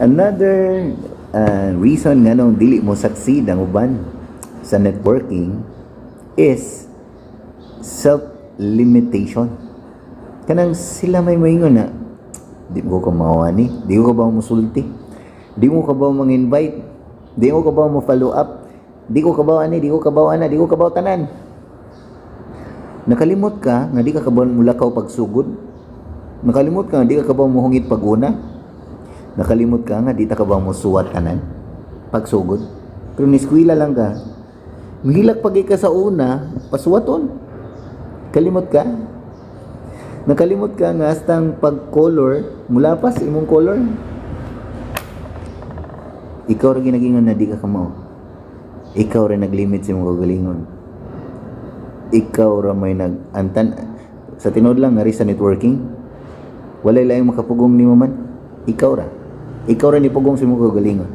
Another reason nga nung dili mo succeed ang uban sa networking is self-limitation. Kanang sila may moingon na, di mo ka mawani, di mo ka ba musulti, di mo ka ba mang-invite, di mo ka ba mo follow up, di ko ka ba ani, di ko ka ba ana, di ko ka ba tanan. Nakalimot ka nga di ka kabaw mulakaw pagsugod. Nakalimot ka nga di ka kabaw mohungit paguna. Nakalimot ka nga di ta kabaw mo suwat tanan pagsugod. Pero niskwila lang ka. Mahilak pag ka sa una, pasuwaton. Kalimot ka. Nakalimot ka nga astang pag-color, mula pa sa imong color. Ikaw rin ginagingon na di ka kamao. Ikaw rin naglimit sa imong kagalingon. Ikaw ra may nag-antan sa tinod lang nga sa networking. Walay laing makapugong ni mo man. Ikaw ra. Ikaw ra ni pugong sa imong kagalingon.